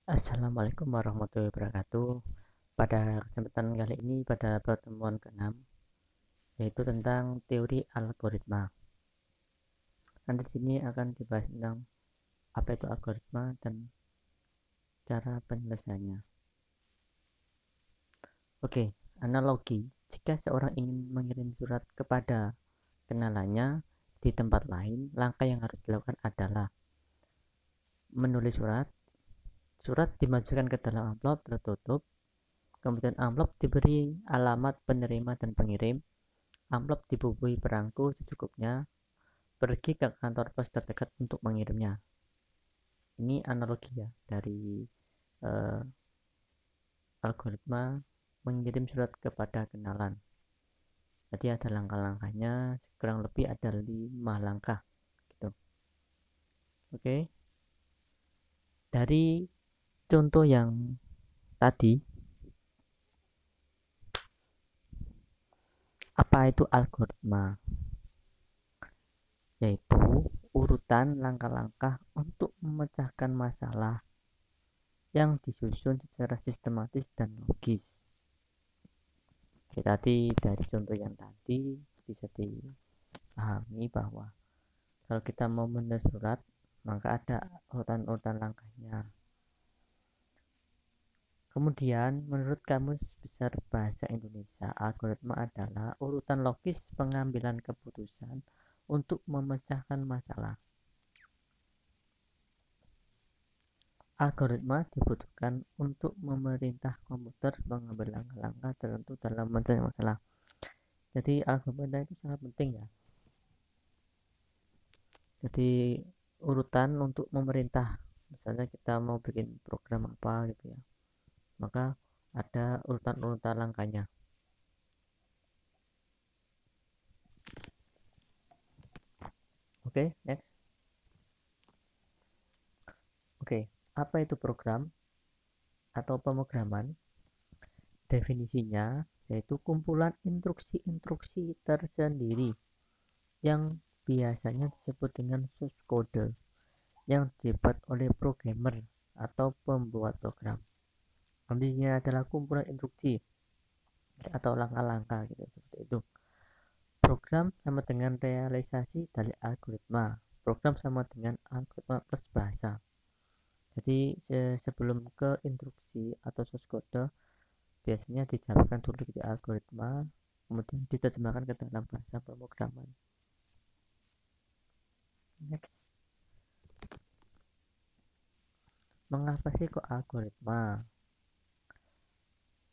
Assalamualaikum warahmatullahi wabarakatuh. Pada kesempatan kali ini, pada pertemuan ke-6, yaitu tentang teori algoritma. Nanti di sini akan dibahas tentang apa itu algoritma dan cara penyelesaiannya. Oke, analogi. Jika seorang ingin mengirim surat kepada kenalannya di tempat lain, langkah yang harus dilakukan adalah menulis surat. Surat dimasukkan ke dalam amplop tertutup. Kemudian amplop diberi alamat penerima dan pengirim. Amplop dibubuhi perangko secukupnya, pergi ke kantor pos terdekat untuk mengirimnya. Ini analogi ya dari uh, algoritma mengirim surat kepada kenalan. Jadi ada langkah-langkahnya, kurang lebih ada 5 langkah gitu. Oke. Dari contoh yang tadi, apa itu algoritma? Yaitu urutan langkah-langkah untuk memecahkan masalah yang disusun secara sistematis dan logis. Oke, tadi dari contoh yang tadi bisa dipahami bahwa kalau kita mau menulis surat, maka ada urutan-urutan langkahnya. Kemudian, menurut Kamus Besar Bahasa Indonesia, algoritma adalah urutan logis pengambilan keputusan untuk memecahkan masalah. Algoritma dibutuhkan untuk memerintah komputer mengambil langkah-langkah tertentu dalam mencari masalah. Jadi algoritma itu sangat penting ya. Jadi urutan untuk memerintah, misalnya kita mau bikin program apa gitu ya, maka ada urutan-urutan langkahnya. Oke, next. Oke, apa itu program atau pemrograman? Definisinya yaitu kumpulan instruksi-instruksi tersendiri yang biasanya disebut dengan source code yang dibuat oleh programmer atau pembuat program. Artinya adalah kumpulan instruksi atau langkah-langkah gitu, seperti itu. Program sama dengan realisasi dari algoritma. Program sama dengan algoritma plus bahasa. Jadi sebelum ke instruksi atau source code biasanya dijabarkan dulu di algoritma, kemudian diterjemahkan ke dalam bahasa pemrograman. Next. Mengapa sih kok algoritma?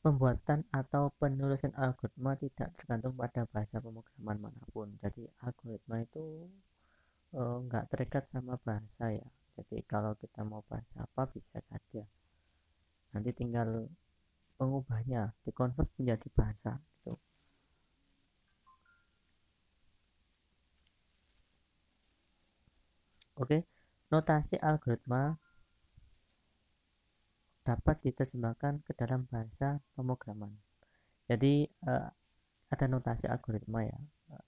Pembuatan atau penulisan algoritma tidak tergantung pada bahasa pemrograman manapun. Jadi algoritma itu nggak terikat sama bahasa ya. Jadi kalau kita mau bahasa apa bisa saja. Nanti tinggal mengubahnya, dikonvert menjadi bahasa gitu. Oke, notasi algoritma dapat diterjemahkan ke dalam bahasa pemrograman. Jadi ada notasi algoritma ya,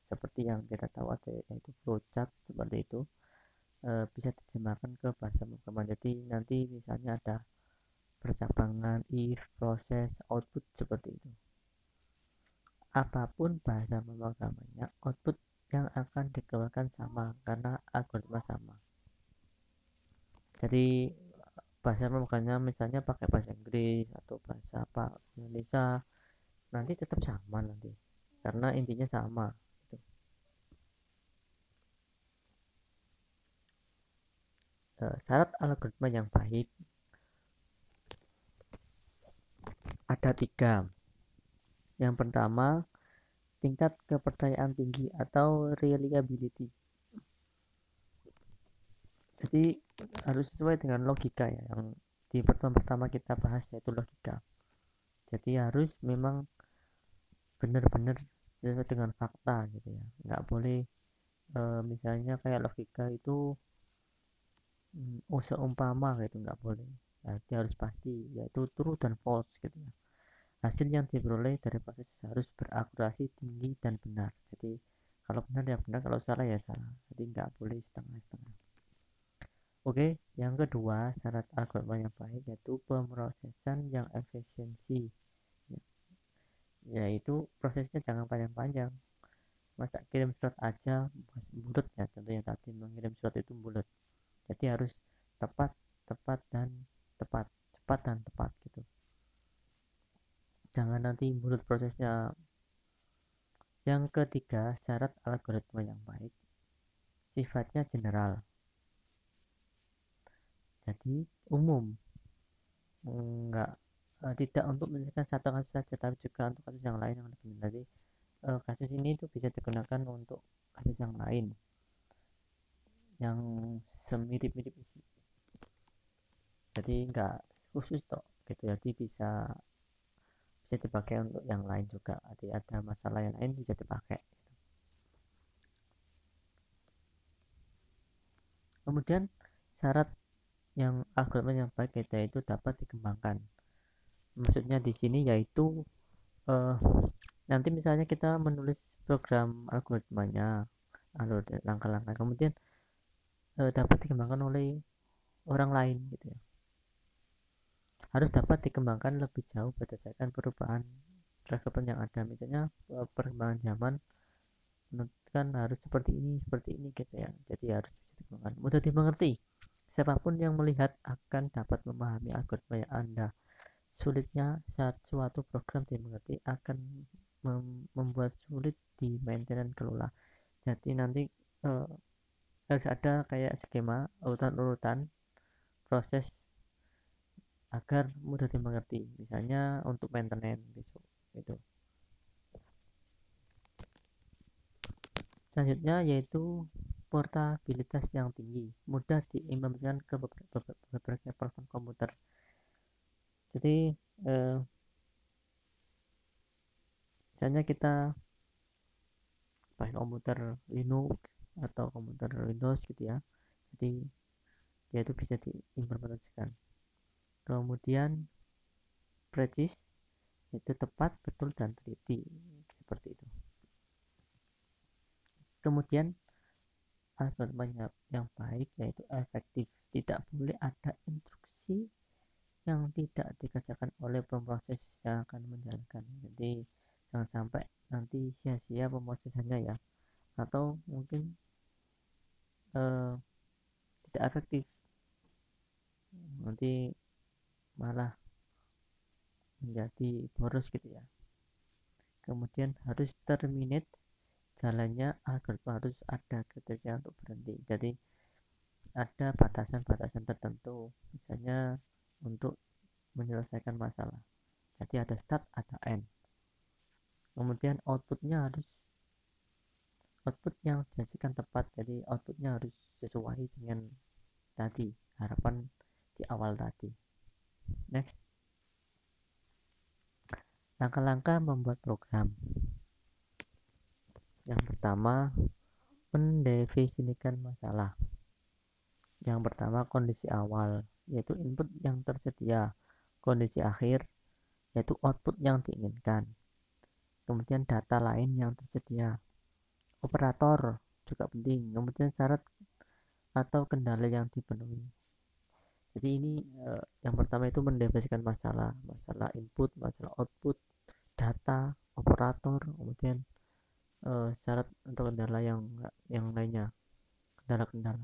seperti yang kita tahu ada yaitu flowchart seperti itu, bisa diterjemahkan ke bahasa pemrograman. Jadi nanti misalnya ada percabangan, if, proses, output seperti itu. Apapun bahasa pemrogramannya, output yang akan dikeluarkan sama karena algoritma sama. Jadi bahasa pemrogramannya misalnya pakai bahasa Inggris atau bahasa apa Indonesia, nanti tetap sama nanti karena intinya sama gitu. Syarat algoritma yang baik ada 3. Yang pertama, tingkat kepercayaan tinggi atau reliability. Jadi harus sesuai dengan logika ya, yang di pertemuan pertama kita bahas yaitu logika. Jadi harus memang benar-benar sesuai dengan fakta gitu ya, nggak boleh misalnya kayak logika itu seumpama gitu, nggak boleh. Jadi harus pasti yaitu true dan false gitu ya. Hasil yang diperoleh dari proses harus berakurasi tinggi dan benar. Jadi kalau benar ya benar, kalau salah ya salah. Jadi nggak boleh setengah-setengah. Oke, yang kedua syarat algoritma yang baik yaitu pemrosesan yang efisiensi, yaitu prosesnya jangan panjang-panjang. Masa kirim surat aja bulat ya, contohnya tadi mengirim surat itu bulat, jadi harus tepat, tepat dan tepat, cepat dan tepat gitu, jangan nanti bulat prosesnya. Yang ketiga syarat algoritma yang baik sifatnya general, jadi umum, enggak tidak untuk menyelesaikan satu kasus saja tapi juga untuk kasus yang lain yang lebih. Jadi kasus ini itu bisa digunakan untuk kasus yang lain yang semirip-mirip isi, jadi enggak khusus toh gitu, jadi bisa bisa dipakai untuk yang lain juga, jadi ada masalah yang lain bisa dipakai. Kemudian syarat yang algoritma yang baik itu dapat dikembangkan, maksudnya di sini yaitu eh, nanti misalnya kita menulis program algoritmanya, alur langkah-langkah, kemudian dapat dikembangkan oleh orang lain gitu ya, harus dapat dikembangkan lebih jauh berdasarkan perubahan development yang ada, misalnya perkembangan zaman kan harus seperti ini gitu ya, jadi harus bisa dikembangkan mudah dimengerti, siapapun yang melihat akan dapat memahami algoritma yang Anda. Sulitnya saat suatu program dimengerti akan membuat sulit di maintenance kelola, jadi nanti eh, harus ada kayak skema urutan-urutan proses agar mudah dimengerti, misalnya untuk maintenance besok itu. Selanjutnya yaitu portabilitas yang tinggi, mudah diimplementasikan ke berbagai platform komputer. Jadi misalnya kita pakai komputer Linux atau komputer Windows gitu ya, jadi dia itu bisa diimplementasikan. Kemudian precis, itu tepat, betul, dan teliti, seperti itu. Kemudian algoritma yang baik yaitu efektif, tidak boleh ada instruksi yang tidak dikerjakan oleh pemroses yang akan menjalankan, jadi jangan sampai nanti sia-sia pemrosesannya ya, atau mungkin eh, tidak efektif, nanti malah menjadi boros gitu ya. Kemudian harus terminate jalannya, algoritma harus ada kriteria untuk berhenti, jadi ada batasan-batasan tertentu, misalnya untuk menyelesaikan masalah, jadi ada start ada end. Kemudian output yang dihasilkan tepat, jadi outputnya harus sesuai dengan tadi harapan di awal tadi. Next, langkah-langkah membuat program. Yang pertama, mendefinisikan masalah. Yang pertama, kondisi awal yaitu input yang tersedia, kondisi akhir yaitu output yang diinginkan, kemudian data lain yang tersedia, operator juga penting, kemudian syarat atau kendala yang dipenuhi. Jadi ini yang pertama itu mendefinisikan masalah, masalah input, masalah output, data, operator, kemudian syarat untuk kendala yang lainnya, kendala-kendala.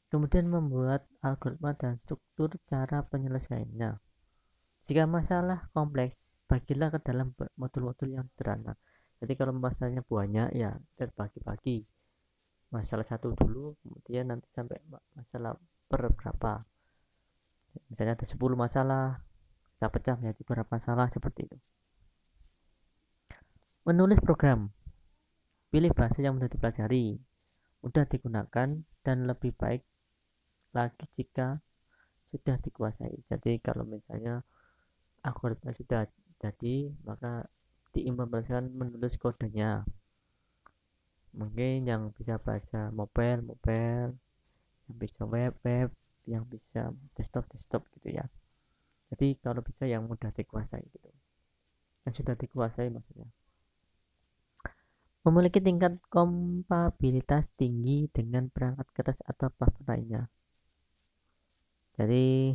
Kemudian membuat algoritma dan struktur cara penyelesaiannya. Jika masalah kompleks, bagilah ke dalam modul-modul yang sederhana. Jadi kalau masalahnya banyak ya terbagi-bagi. Masalah satu dulu, kemudian nanti sampai masalah per berapa. Misalnya ada 10 masalah, kita pecah menjadi berapa masalah, seperti itu. Menulis program. Pilih bahasa yang mudah dipelajari, mudah digunakan, dan lebih baik lagi jika sudah dikuasai. Jadi kalau misalnya algoritma sudah jadi, maka diimplementasikan menulis kodenya. Mungkin yang bisa bahasa mobile, yang bisa web, yang bisa desktop gitu ya. Jadi kalau bisa yang mudah dikuasai gitu, yang sudah dikuasai maksudnya. memiliki tingkat kompatibilitas tinggi dengan perangkat keras atau platform lainnya. Jadi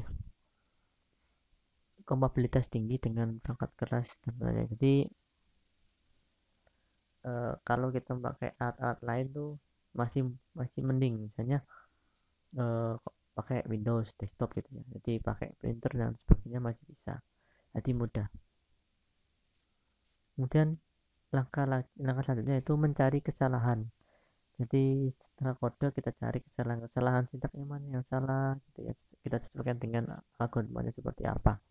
kompatibilitas tinggi dengan perangkat keras dan lainnya. Jadi kalau kita pakai alat-alat lain tuh masih masih mending, misalnya pakai Windows desktop gitu ya. Jadi pakai printer dan sebagainya masih bisa. Jadi mudah. Kemudian langkah selanjutnya itu mencari kesalahan. Jadi setelah kode kita cari kesalahan sintaknya mana yang salah gitu ya, kita sesuaikan dengan algoritmanya seperti apa.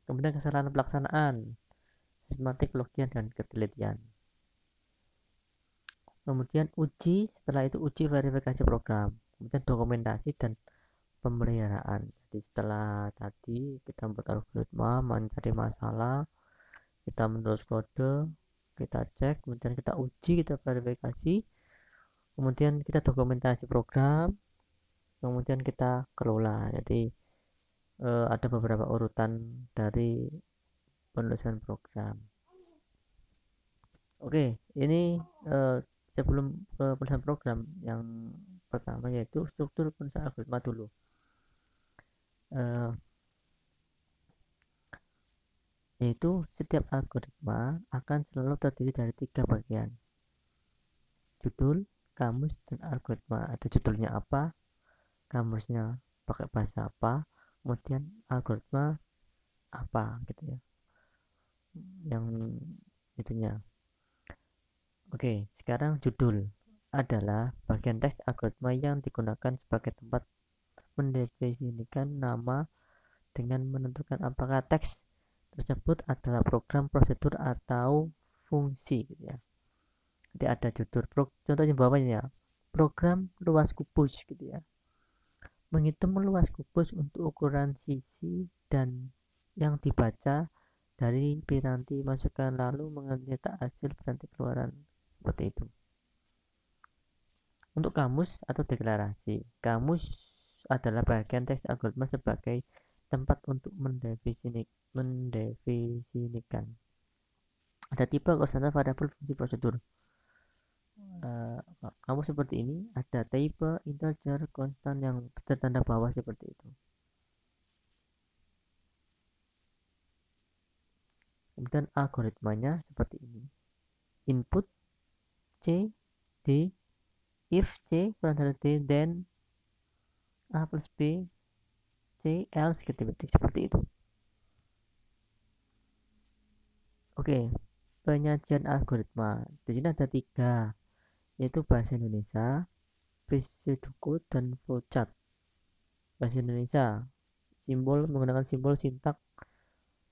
Kemudian kesalahan pelaksanaan, sistematik logian dan ketelitian. Kemudian uji, setelah itu uji verifikasi program, kemudian dokumentasi dan pemeliharaan. Jadi setelah tadi kita membuat algoritma, mencari masalah, kita menulis kode, kita cek, kemudian kita uji, kita verifikasi, kemudian kita dokumentasi program, kemudian kita kelola. Jadi ada beberapa urutan dari penulisan program. Oke, ini sebelum ke penulisan program yang pertama yaitu struktur penulisan algoritma dulu. Yaitu setiap algoritma akan selalu terdiri dari 3 bagian: judul, kamus, dan algoritma. Ada judulnya apa, kamusnya pakai bahasa apa, kemudian algoritma apa gitu ya, yang itunya. Oke, sekarang judul adalah bagian teks algoritma yang digunakan sebagai tempat mendefinisikan nama dengan menentukan apakah teks tersebut adalah program, prosedur, atau fungsi gitu ya. Jadi ada judul, contohnya bawahnya program luas kubus gitu ya. Menghitung luas kubus untuk ukuran sisi dan yang dibaca dari piranti masukan lalu mencetak hasil piranti keluaran, seperti itu. Untuk kamus atau deklarasi, kamus adalah bagian teks algoritma sebagai tempat untuk mendefinisikan. Ada tipe konstantan, variabel, fungsi, prosedur. Kamus seperti ini ada tipe integer, konstan yang bertanda bawah seperti itu. Kemudian algoritmanya seperti ini. Input C, D, if C kurang dari D, then A plus B, C, else seperti itu. Oke, penyajian algoritma. Di sini ada 3, yaitu bahasa Indonesia, pseudocode, dan flowchart. Bahasa Indonesia, simbol menggunakan simbol sintak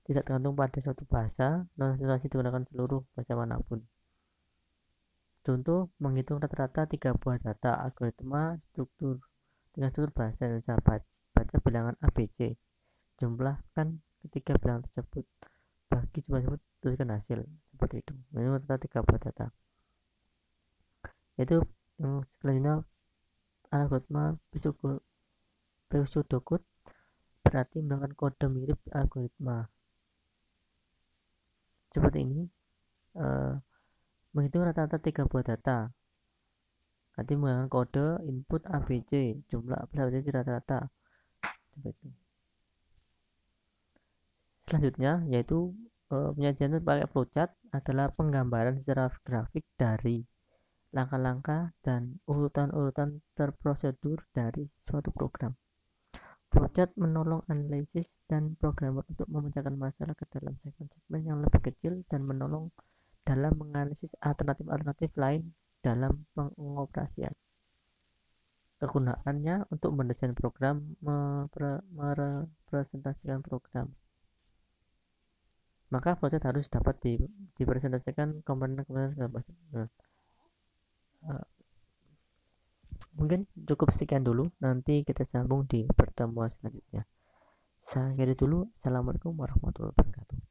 tidak tergantung pada suatu bahasa, non-notasi digunakan seluruh bahasa manapun. Contoh, menghitung rata-rata 3 buah data, algoritma struktur dengan struktur bahasa Indonesia. Baca bilangan ABC, jumlahkan ketiga bilangan tersebut, bagi jumlah tersebut, tuliskan hasil, seperti itu. Ini rata-rata 3 buah data. Yaitu yang selanjutnya algoritma pseudocode berarti menggunakan kode mirip algoritma. Seperti ini, menghitung rata-rata 3 buah data. Nanti menggunakan kode input ABC, jumlah ABC rata-rata. Seperti itu. Selanjutnya yaitu penyajian pakai flowchart adalah penggambaran secara grafik dari langkah-langkah dan urutan-urutan terprosedur dari suatu program. Flowchart menolong analisis dan programmer untuk memecahkan masalah ke dalam segmen-segmen yang lebih kecil dan menolong dalam menganalisis alternatif-alternatif lain dalam pengoperasian. Kegunaannya untuk mendesain program, merepresentasikan program. Maka flowchart harus dapat dipresentasikan komponen-komponen dalam bahasa. Mungkin cukup sekian dulu, nanti kita sambung di pertemuan selanjutnya. Saya kira dulu. Assalamualaikum warahmatullahi wabarakatuh.